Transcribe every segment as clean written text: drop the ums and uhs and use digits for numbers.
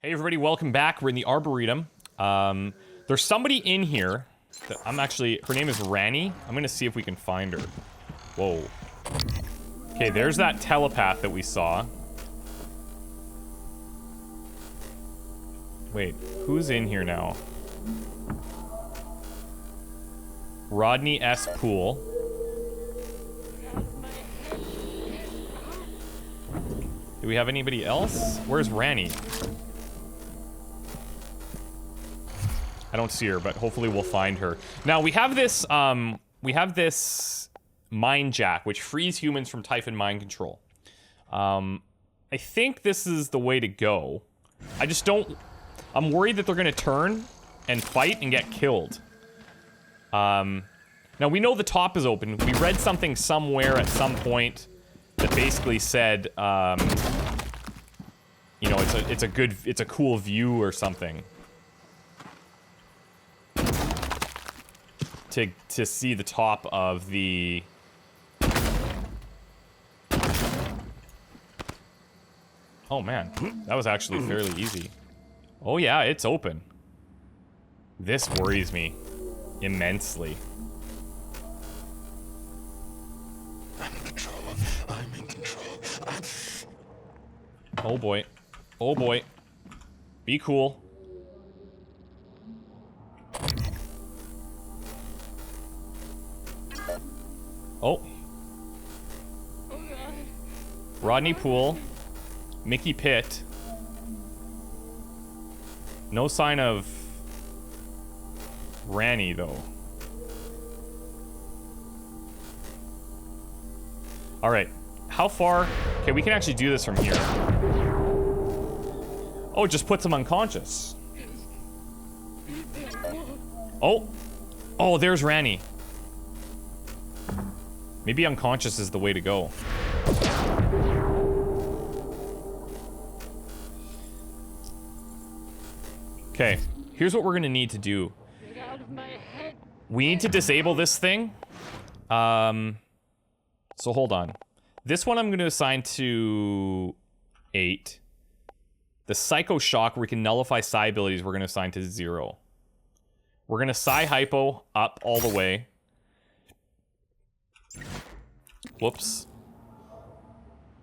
Hey everybody, welcome back. We're in the Arboretum. There's somebody in here that her name is RANI. I'm gonna see if we can find her. Whoa. Okay, there's that telepath that we saw. Wait, who's in here now? Rodney S. Poole. Do we have anybody else? Where's RANI? I don't see her, but hopefully we'll find her. Now we have this mind jack, which frees humans from Typhon mind control. I think this is the way to go. I'm worried that they're gonna turn and fight and get killed. Now we know the top is open. We read something somewhere at some point that basically said, you know, it's a cool view or something. To see the top of the... Oh man, that was actually fairly easy. Oh yeah, it's open. This worries me immensely. I'm in control. I'm in control. Oh boy. Oh boy. Be cool. Oh. Rodney Poole. Mickey Pitt. No sign of RANI though. Alright. How far? Okay, we can actually do this from here. Oh, it just puts him unconscious. Oh. Oh, there's RANI. Maybe unconscious is the way to go. Okay, here's what we're gonna need to do. We need to disable this thing. So hold on. This one I'm gonna assign to 8. The Psycho Shock, where we can nullify Psi abilities, we're gonna assign to 0. We're gonna Psi Hypo up all the way. Whoops.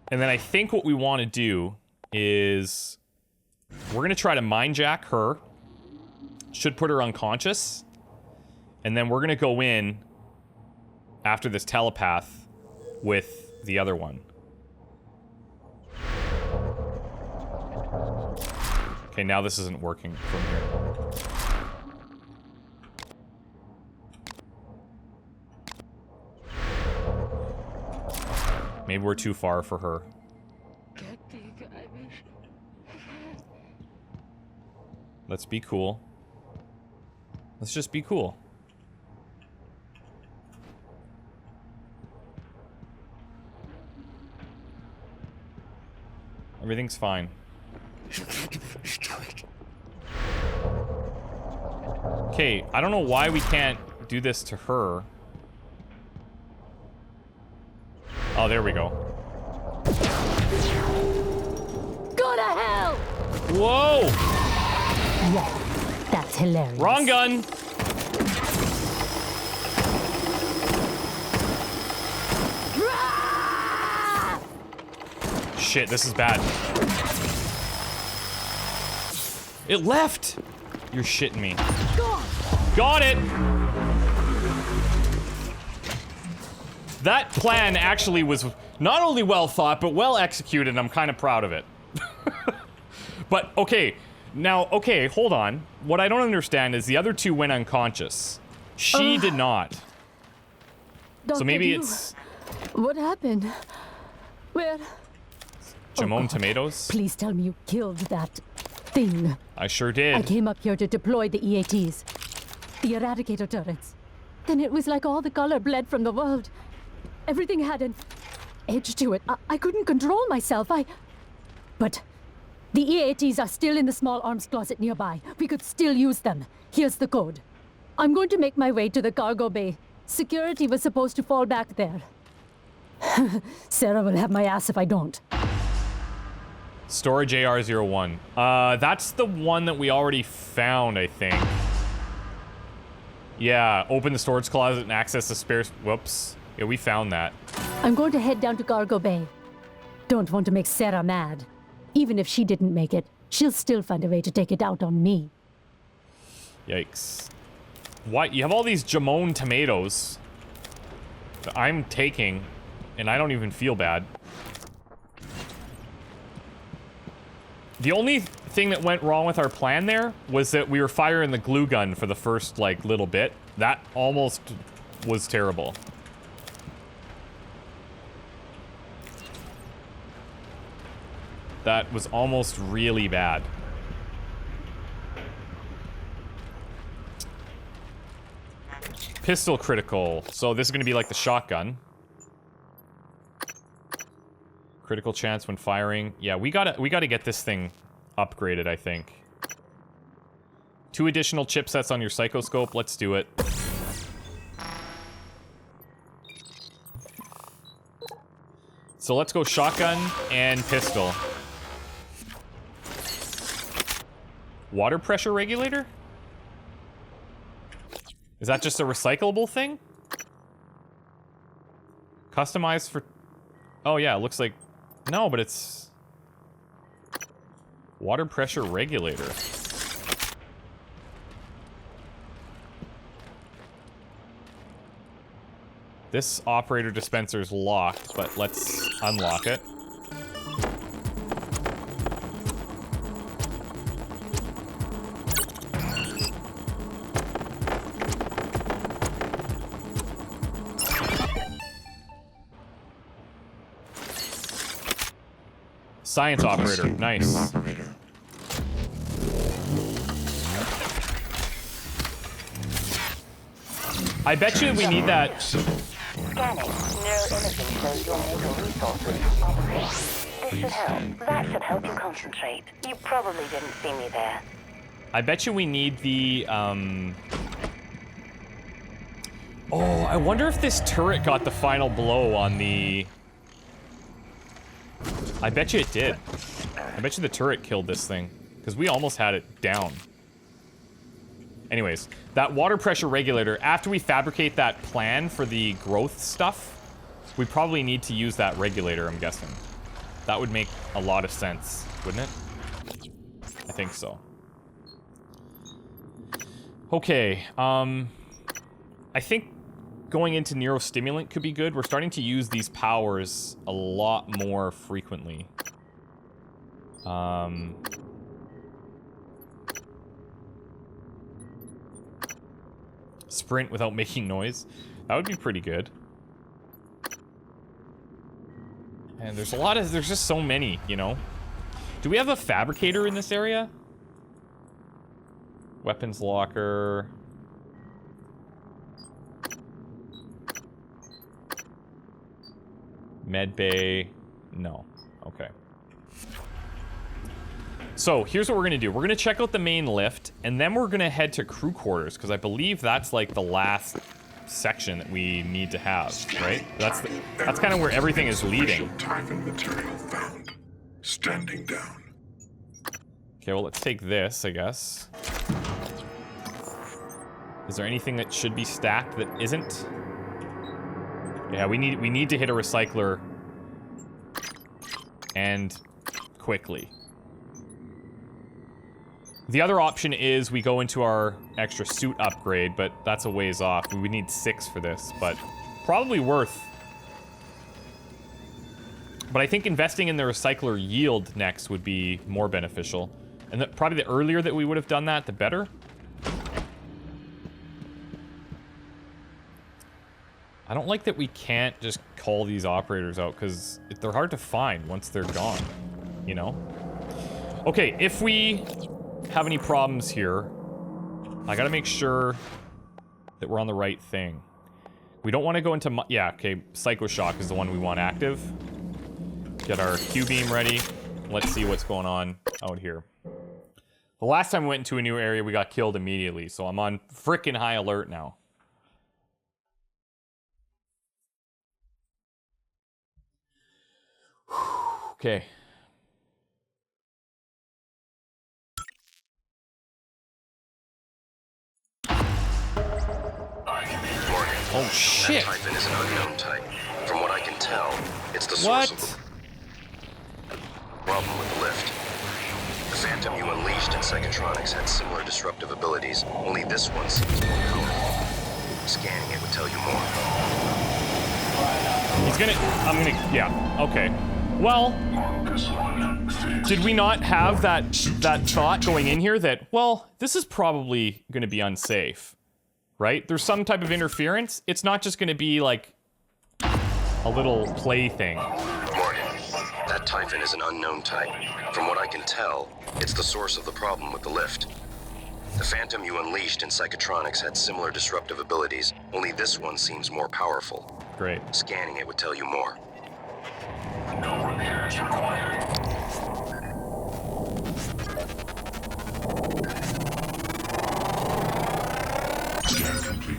And then I think what we want to do is we're going to try to mind jack her. Should put her unconscious. And then we're going to go in after this telepath with the other one. Okay, now this isn't working from here. Maybe we're too far for her. Let's be cool. Let's just be cool. Everything's fine. Okay, I don't know why we can't do this to her. Oh, there we go. Go to hell! Whoa! Yeah, that's hilarious. Wrong gun! Shit, this is bad. It left! You're shitting me. Got it! That plan actually was not only well thought, but well executed, and I'm kind of proud of it. But, okay. Now, okay, hold on. What I don't understand is the other two went unconscious. She did not. Dr. maybe Dew, it's... What happened? Where? Jamon Tomatoes? Please tell me you killed that thing. I sure did. I came up here to deploy the EATs. The Eradicator turrets. Then it was like all the color bled from the world. Everything had an edge to it. I couldn't control myself. But the EATs are still in the small arms closet nearby. We could still use them. Here's the code. I'm going to make my way to the cargo bay. Security was supposed to fall back there. Sarah will have my ass if I don't. Storage AR01. That's the one that we already found, I think. Yeah, open the storage closet and access the spare... Whoops. Yeah, we found that. I'm going to head down to Cargo Bay. Don't want to make Sarah mad. Even if she didn't make it, she'll still find a way to take it out on me. Yikes. What? You have all these Jamon tomatoes that I'm taking, and I don't even feel bad. The only thing that went wrong with our plan there was that we were firing the glue gun for the first, like, little bit. That almost was terrible. That was almost really bad. Pistol critical. So this is gonna be like the shotgun. Critical chance when firing. Yeah, we gotta get this thing upgraded, I think. 2 additional chipsets on your psychoscope. Let's do it. So let's go shotgun and pistol. Water pressure regulator? Is that just a recyclable thing? Customized for... Oh yeah, it looks like... No, but it's... Water pressure regulator. This operator dispenser is locked, but let's unlock it. Science operator, nice. Operator. I bet you we need that. Scanning. Neuroimaging shows your mental resources. This should help. That should help you concentrate. You probably didn't see me there. I bet you we need the, Oh, I wonder if this turret got the final blow on the... I bet you it did. I bet you the turret killed this thing. Because we almost had it down. Anyways, that water pressure regulator, after we fabricate that plan for the growth stuff, we probably need to use that regulator, I'm guessing. That would make a lot of sense, wouldn't it? I think so. Okay, I think going into neurostimulant could be good. We're starting to use these powers a lot more frequently. Sprint without making noise. That would be pretty good. And there's a lot of, there's just so many, you know? Do we have a fabricator in this area? Weapons locker. Med bay. No. Okay. So, here's what we're gonna do. We're gonna check out the main lift, and then we're gonna head to crew quarters, because I believe that's like the last section that we need to have, right? That's kind of where everything is leading. Target material found. Standing down. Okay, well, let's take this, I guess. Is there anything that should be stacked that isn't? Yeah, we need to hit a recycler. And quickly. The other option is we go into our extra suit upgrade, but that's a ways off. We would need 6 for this, but probably worth. But I think investing in the recycler yield next would be more beneficial. And probably the earlier that we would have done that, the better. I don't like that we can't just call these operators out, because they're hard to find once they're gone, you know? Okay, if we have any problems here, I gotta make sure that we're on the right thing. We don't want to go into... Yeah, okay, Psycho Shock is the one we want active. Get our Q-beam ready. Let's see what's going on out here. The last time we went into a new area, we got killed immediately, so I'm on frickin' high alert now. Okay. Oh shit! That Typhon is an unknown type. From what I can tell, it's the What? source of the problem with the lift. The Phantom you unleashed in Psychotronics had similar disruptive abilities, only this one seems more powerful. Scanning it would tell you more. He's gonna... Yeah, okay. Well, did we not have that thought going in here that, well, this is probably gonna be unsafe, right? There's some type of interference. It's not just gonna be like a little play thing. Morgan, that Typhon is an unknown type. From what I can tell, it's the source of the problem with the lift. The Phantom you unleashed in Psychotronics had similar disruptive abilities, only this one seems more powerful. Great. Scanning it would tell you more. No repairs required. Scan complete.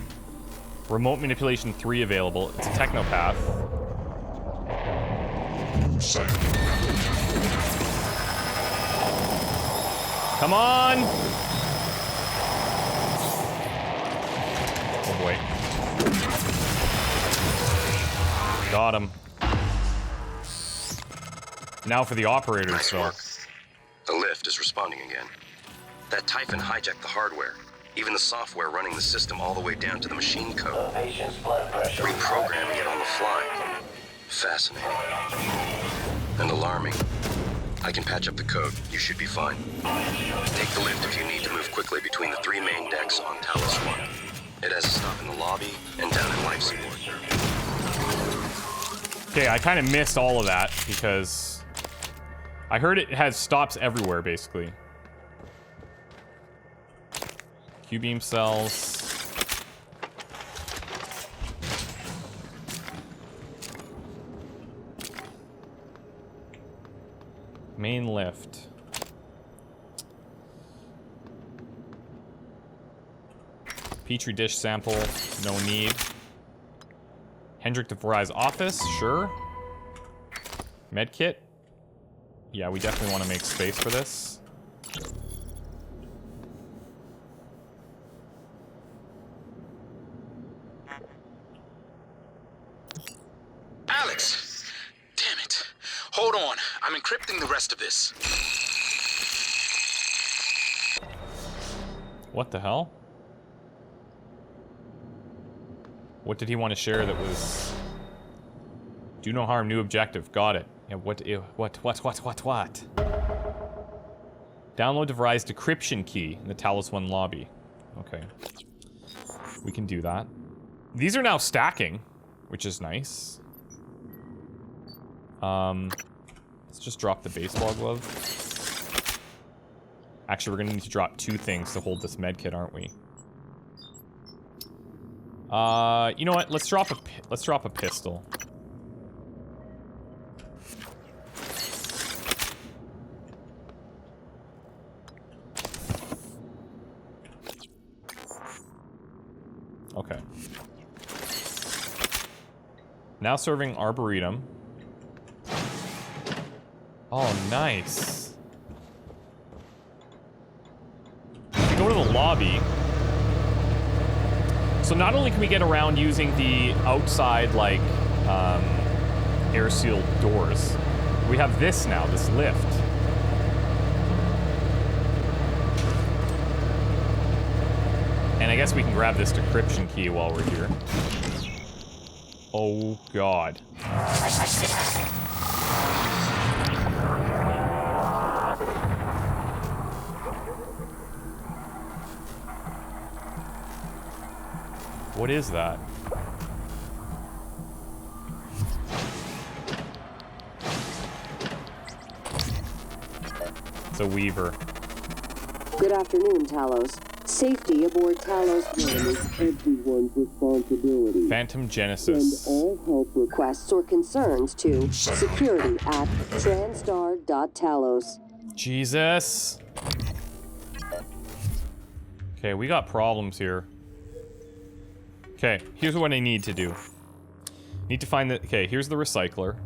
Remote manipulation 3 available. It's a technopath. Come on! Oh boy. Got him. Now for the operators, Nice though. work. The lift is responding again. That Typhon hijacked the hardware, even the software running the system all the way down to the machine code. Reprogramming it on the fly. Fascinating. And alarming. I can patch up the code. You should be fine. Take the lift if you need to move quickly between the 3 main decks on Talos I. It has a stop in the lobby and down in life support. Okay, I kind of missed all of that because I heard it has stops everywhere, basically. Q-beam cells. Main lift. Petri dish sample, no need. Hendrik DeVry's office, sure. Medkit. Yeah, we definitely want to make space for this. Alex! Damn it. Hold on. I'm encrypting the rest of this. What the hell? What did he want to share that was... Do no harm, new objective. Got it. Yeah, what? Download DeVry's decryption key in the Talos I lobby. Okay. We can do that. These are now stacking, which is nice. Let's just drop the baseball glove. Actually, we're gonna need to drop 2 things to hold this medkit, aren't we? You know what? Let's drop a pistol. Okay. Now serving Arboretum. Oh, nice. If we go to the lobby. So not only can we get around using the outside, like, air-sealed doors, we have this now, this lift. And I guess we can grab this decryption key while we're here. Oh, God. What is that? It's a weaver. Good afternoon, Talos. Safety aboard Talos I is everyone's responsibility. Phantom Genesis. Send all help requests or concerns to security at TranStar.Talos. Jesus. Okay, we got problems here. Okay, here's what I need to do. Need to find the... Okay, here's the recycler.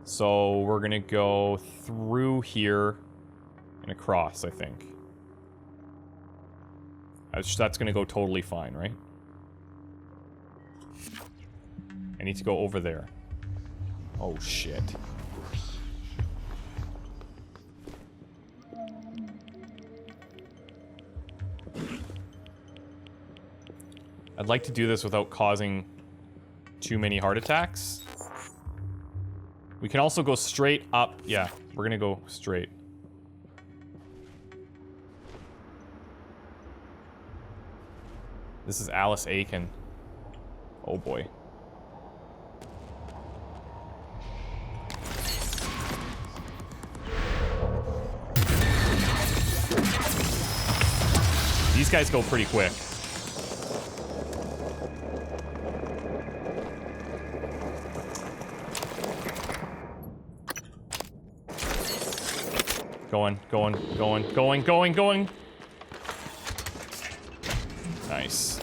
So we're gonna go through here and across, I think. That's gonna go totally fine, right? I need to go over there. Oh, shit. I'd like to do this without causing too many heart attacks. We can also go straight up. Yeah, we're gonna go straight. This is Alice Aiken. Oh boy. These guys go pretty quick. Going. Nice.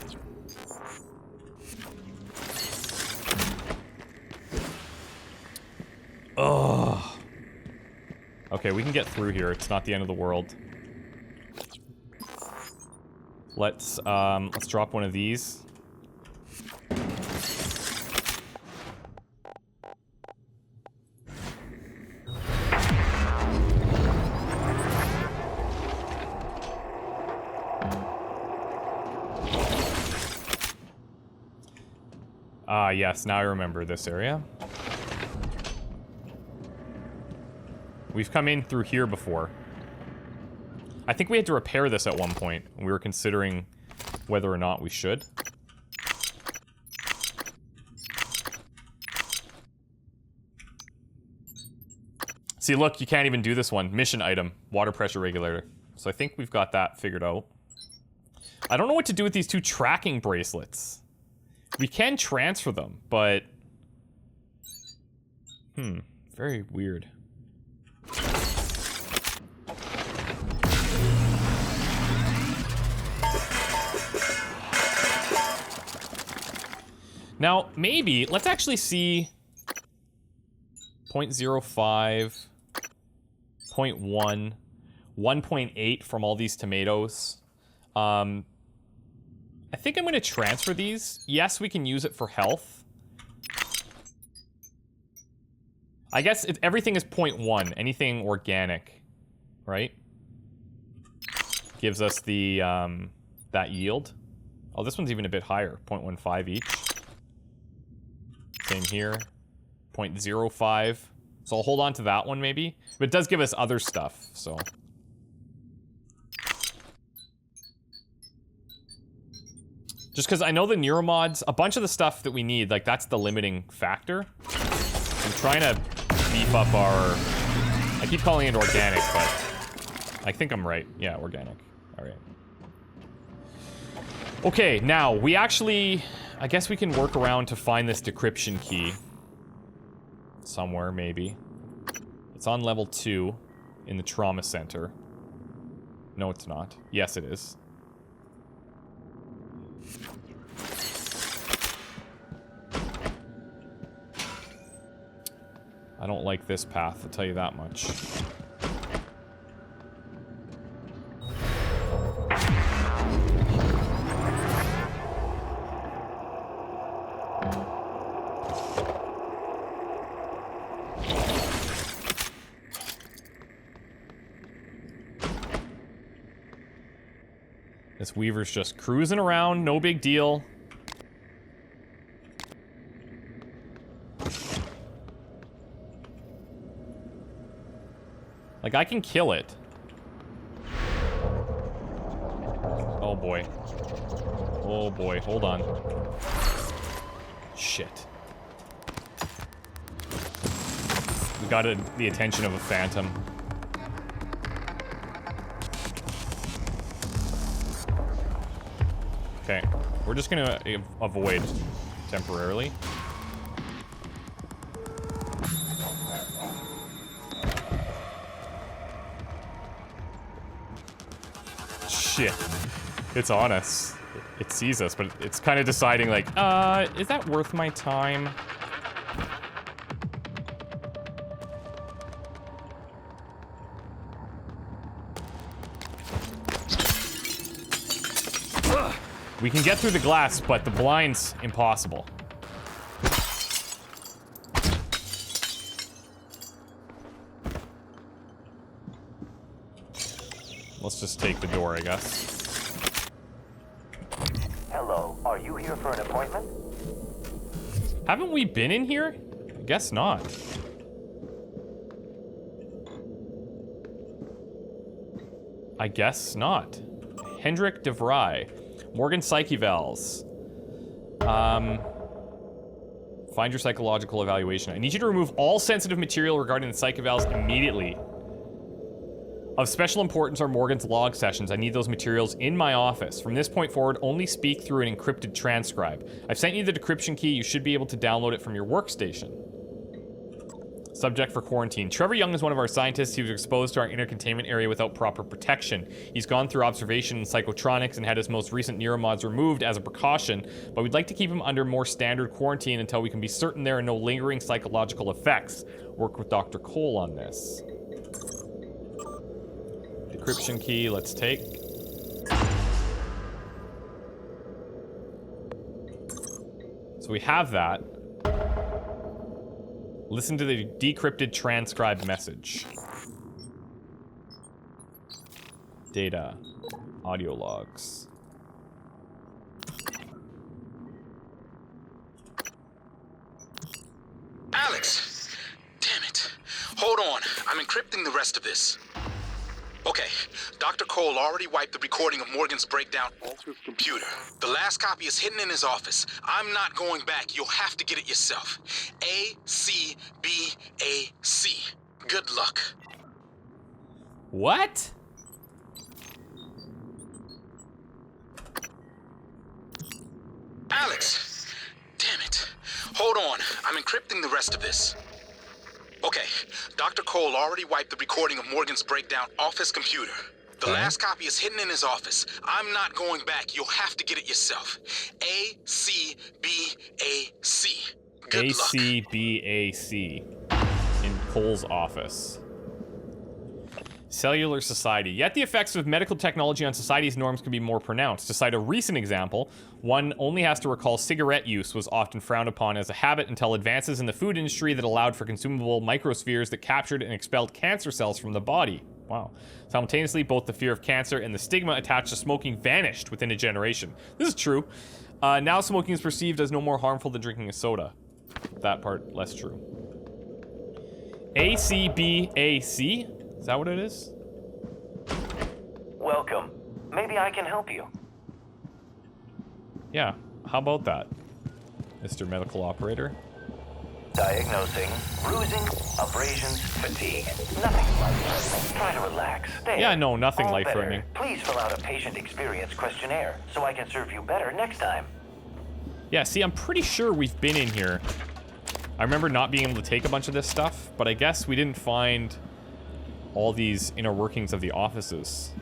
Ugh. Okay, we can get through here. It's not the end of the world. Let's drop one of these. Yes, now I remember this area. We've come in through here before. I think we had to repair this at one point. We were considering whether or not we should. See, look, you can't even do this one. Mission item, water pressure regulator. So I think we've got that figured out. I don't know what to do with these two tracking bracelets. We can transfer them, but... very weird. Now, maybe, let's actually see 0.05, 0.1, 1.8 from all these tomatoes. I think I'm going to transfer these. Yes, we can use it for health. I guess everything is 0.1, anything organic, right? Gives us the, that yield. Oh, this one's even a bit higher, 0.15 each. Same here, 0.05. So I'll hold on to that one maybe. But it does give us other stuff, so. Just because I know the neuromods, a bunch of the stuff that we need, like that's the limiting factor. I'm trying to beef up our, I keep calling it organic, but I think I'm right. Yeah, organic. All right. Okay, now we actually, I guess we can work around to find this decryption key. Somewhere, maybe. It's on level 2 in the trauma center. No, it's not. Yes, it is. I don't like this path, I'll tell you that much. This Weaver's just cruising around, no big deal. Like, I can kill it. Oh boy. Oh boy, hold on. Shit. We got the attention of a phantom. Okay, we're just gonna avoid temporarily. Shit. It's on us. It sees us, but it's kind of deciding like, is that worth my time? We can get through the glass, but the blind's impossible. Let's just take the door, I guess. Hello, are you here for an appointment? Haven't we been in here? I guess not. I guess not. Hendrik de Vrij. Morgan Psyche Vals. Find your psychological evaluation. I need you to remove all sensitive material regarding the Psyche Vals immediately. Of special importance are Morgan's log sessions. I need those materials in my office. From this point forward, only speak through an encrypted transcribe. I've sent you the decryption key. You should be able to download it from your workstation. Subject for quarantine. Trevor Young is one of our scientists. He was exposed to our inner containment area without proper protection. He's gone through observation and psychotronics and had his most recent neuromods removed as a precaution, but we'd like to keep him under more standard quarantine until we can be certain there are no lingering psychological effects. Work with Dr. Cole on this. Decryption key, let's take. So we have that. Listen to the decrypted transcribed message. Data. Audio logs. Alex! Damn it. Hold on. I'm encrypting the rest of this. Okay, Dr. Cole already wiped the recording of Morgan's breakdown off his computer. The last copy is hidden in his office. I'm not going back. You'll have to get it yourself. ACBAC. Good luck. What? Alex! Damn it. Hold on. I'm encrypting the rest of this. Okay, Dr. Cole already wiped the recording of Morgan's breakdown off his computer. The last copy is hidden in his office. I'm not going back. You'll have to get it yourself. ACBAC. Good luck. ACBAC. In Cole's office. Cellular society. Yet the effects of medical technology on society's norms can be more pronounced. To cite a recent example, one only has to recall cigarette use was often frowned upon as a habit until advances in the food industry that allowed for consumable microspheres that captured and expelled cancer cells from the body. Wow. Simultaneously, both the fear of cancer and the stigma attached to smoking vanished within a generation. This is true. Now smoking is perceived as no more harmful than drinking a soda. That part, less true. ACBAC? Is that what it is? Welcome. Maybe I can help you. Yeah, how about that, Mr. Medical Operator? Diagnosing bruising, abrasions, fatigue. Nothing life-threatening. Try to relax. Stay. Yeah, no, nothing All life-threatening. better. Please fill out a patient experience questionnaire so I can serve you better next time. Yeah, see, I'm pretty sure we've been in here. I remember not being able to take a bunch of this stuff, but I guess we didn't find all these inner workings of the offices.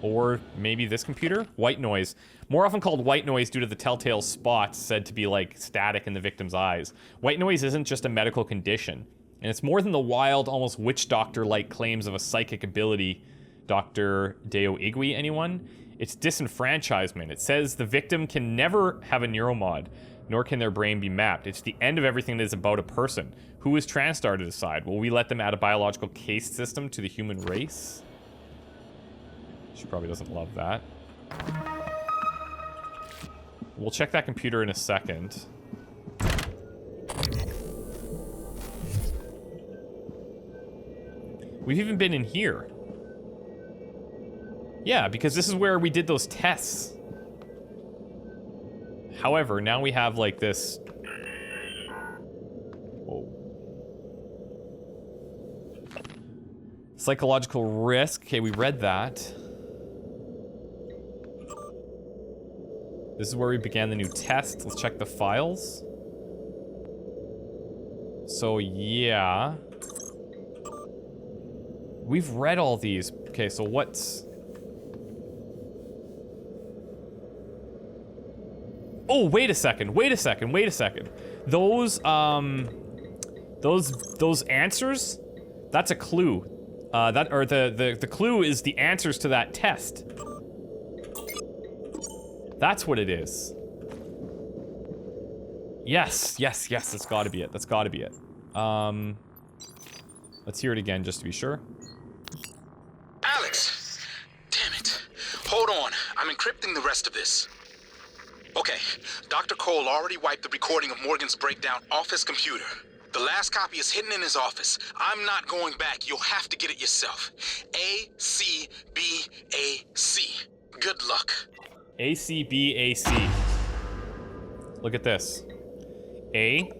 Or maybe this computer? White noise. More often called white noise due to the telltale spots said to be like static in the victim's eyes. White noise isn't just a medical condition, and it's more than the wild, almost witch doctor-like claims of a psychic ability. Dr. Deo Igui, anyone? It's disenfranchisement. It says the victim can never have a neuromod, nor can their brain be mapped. It's the end of everything that is about a person. Who is TranStar to decide? Will we let them add a biological caste system to the human race? She probably doesn't love that. We'll check that computer in a second. We've even been in here. Yeah, because this is where we did those tests. However, now we have like this. Whoa. Psychological risk. Okay, we read that. This is where we began the new test. Let's check the files. So, yeah. We've read all these. Okay, so what's... Oh, wait a second. Those answers, that's a clue. The clue is the answers to that test. That's what it is. Yes, that's gotta be it. Let's hear it again just to be sure. Alex! Damn it. Hold on. I'm encrypting the rest of this. Okay, Dr. Cole already wiped the recording of Morgan's breakdown off his computer. The last copy is hidden in his office. I'm not going back. You'll have to get it yourself. A-C-B-A-C. Good luck. A-C-B-A-C. Look at this. A.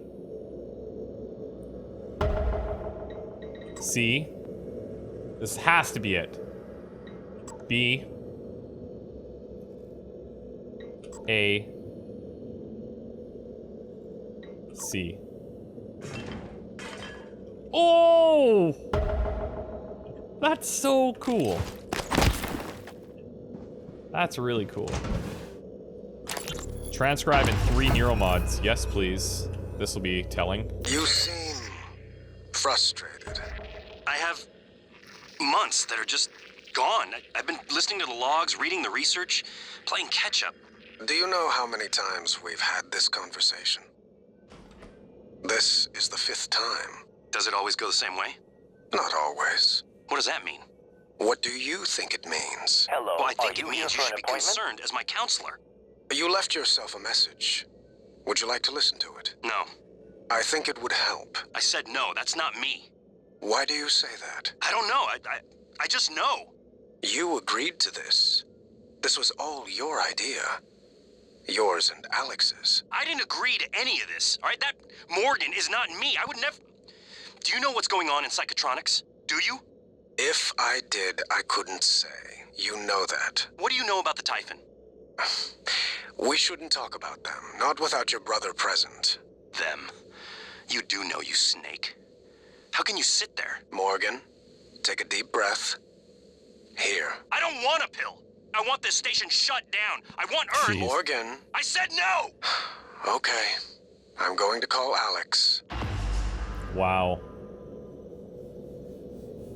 C. This has to be it. B. A. C. Oh! That's so cool. That's really cool. Transcribe in 3 neuromods. Yes, please. This will be telling. You seem frustrated. I have months that are just gone. I've been listening to the logs, reading the research, playing catch-up. Do you know how many times we've had this conversation? This is the 5th time. Does it always go the same way? Not always. What does that mean? What do you think it means? Hello, Well, I think are it you means here you for should an be appointment? concerned as my counselor. You left yourself a message. Would you like to listen to it? No. I think it would help. I said no, that's not me. Why do you say that? I don't know, I just know. You agreed to this. This was all your idea. Yours and Alex's. I didn't agree to any of this, all right? That Morgan is not me. I would never... Do you know what's going on in psychotronics? Do you? If I did, I couldn't say. You know that. What do you know about the Typhon? We shouldn't talk about them, not without your brother present. Them? You do know, you snake. How can you sit there? Morgan, take a deep breath. Here. I don't want a pill. I want this station shut down. I want Earth. Jeez. Morgan. I said no! Okay. I'm going to call Alex. Wow.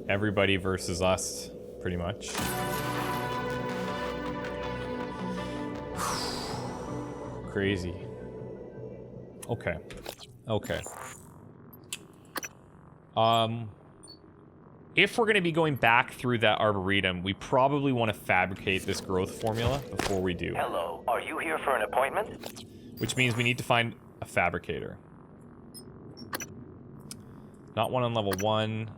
Everybody versus us, pretty much. Crazy. Okay. Okay. If we're going to be going back through that Arboretum, we probably want to fabricate this growth formula before we do. Hello, are you here for an appointment? Which means we need to find a fabricator. Not one on level 1.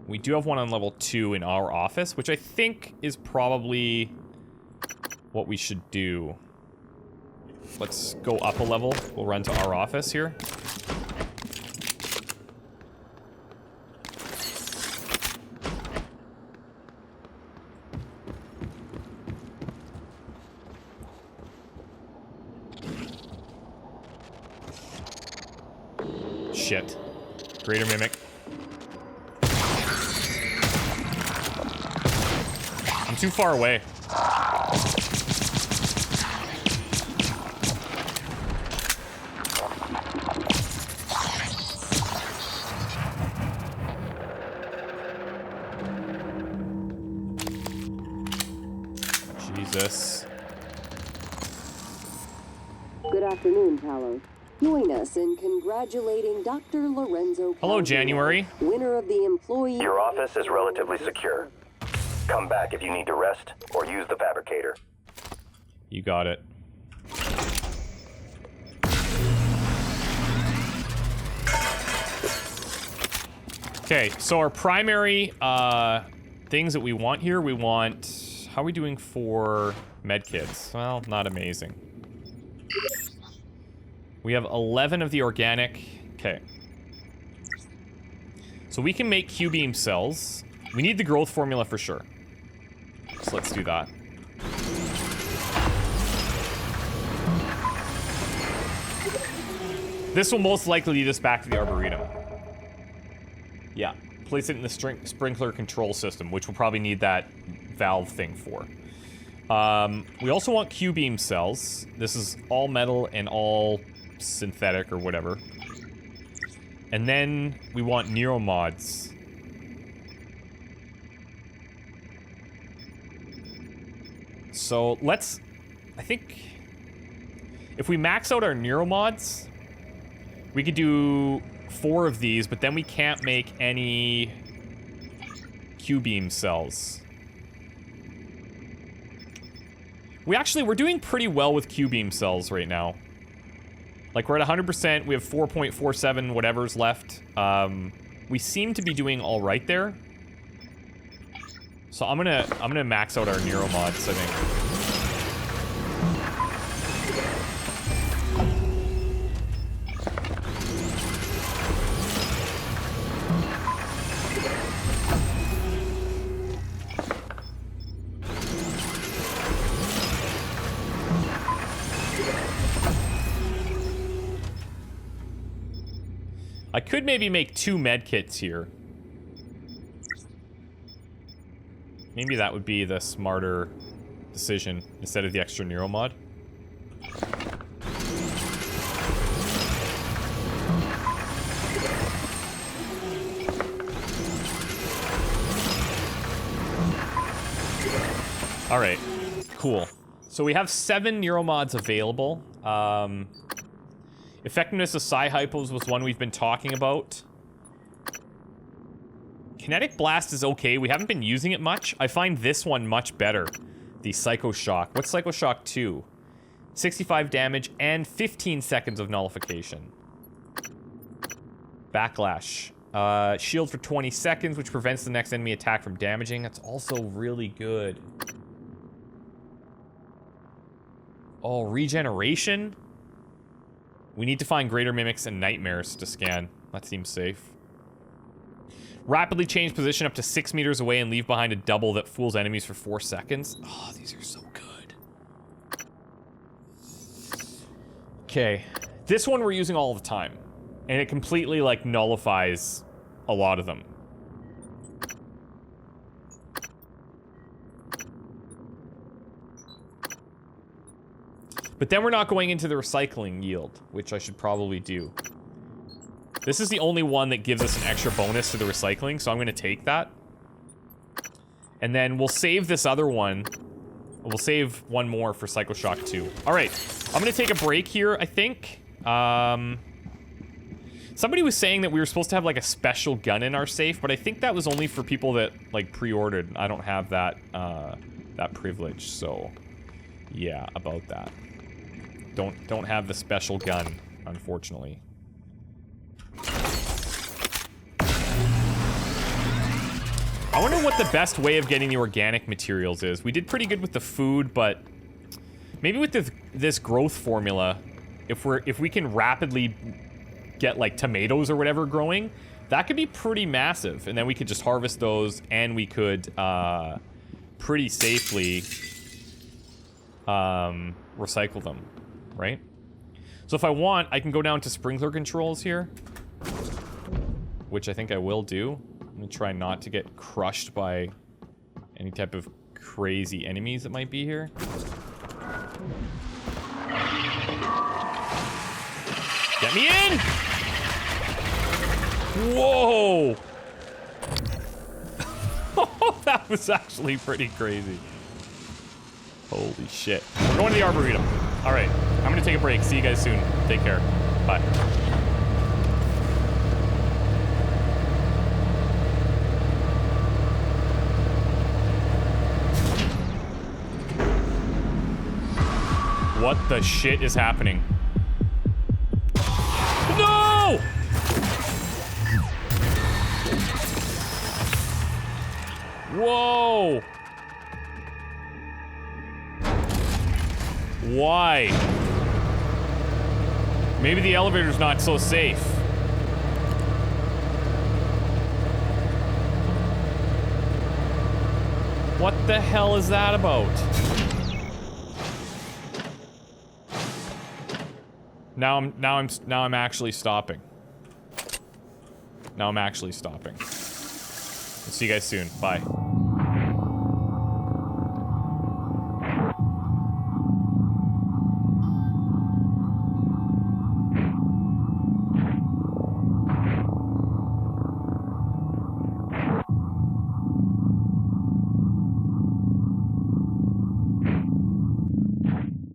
We do have one on level 2 in our office, which I think is probably what we should do. Let's go up a level. We'll run to our office here. Shit. Greater Mimic. I'm too far away. Jesus. Good afternoon, Talos. Join us in congratulating Dr. Lorenzo Hello, Calderon, January. winner of the employee... Your office is relatively secure. Come back if you need to rest or use the fabricator. You got it. Okay, so our primary things that we want here, we want... How are we doing for medkits? Well, not amazing. We have 11 of the organic. Okay. So we can make Q-beam cells. We need the growth formula for sure. So let's do that. This will most likely lead us back to the Arboretum. Yeah. Place it in the sprinkler control system, which we'll probably need that valve thing for. We also want Q-beam cells. This is all metal and all synthetic or whatever. And then we want neuromods. So let's... I think... If we max out our neuromods, we could do 4 of these, but then we can't make any Q-beam cells. We're doing pretty well with Q-beam cells right now. Like, we're at 100%, we have 4.47 whatever's left. We seem to be doing all right there. So I'm gonna max out our neuromods, I think. I could maybe make 2 medkits here. Maybe that would be the smarter decision instead of the extra neuromod. Alright, cool. So we have 7 neuromods available. Effectiveness of Psi-Hypos was one we've been talking about. Kinetic Blast is okay. We haven't been using it much. I find this one much better. The Psycho Shock. What's Psycho Shock 2? 65 damage and 15 seconds of nullification. Backlash. Shield for 20 seconds, which prevents the next enemy attack from damaging. That's also really good. Oh, regeneration? We need to find greater mimics and nightmares to scan. That seems safe. Rapidly change position up to 6 meters away and leave behind a double that fools enemies for 4 seconds. Oh, these are so good. Okay. This one we're using all the time. And it completely, like, nullifies a lot of them. But then we're not going into the recycling yield, which I should probably do. This is the only one that gives us an extra bonus to the recycling, so I'm going to take that. And then we'll save this other one. We'll save one more for Psycho Shock 2. Alright, I'm going to take a break here, I think. Somebody was saying that we were supposed to have, like, a special gun in our safe, but I think that was only for people that, like, pre-ordered. I don't have that, that privilege, so... yeah, about that. Don't have the special gun, unfortunately. I wonder what the best way of getting the organic materials is. We did pretty good with the food, but maybe with this growth formula, if we can rapidly get like tomatoes or whatever growing, that could be pretty massive. And then we could just harvest those, and we could pretty safely recycle them, right? So if I want, I can go down to sprinkler controls here, which I think I will do. I'm gonna try not to get crushed by any type of crazy enemies that might be here. Get me in! Whoa! Oh, that was actually pretty crazy. Holy shit. We're going to the Arboretum. Alright, I'm gonna take a break. See you guys soon. Take care. Bye. What the shit is happening? No! Whoa! Why? Maybe the elevator's not so safe. What the hell is that about? Now I'm actually stopping. Now I'm actually stopping. I'll see you guys soon. Bye.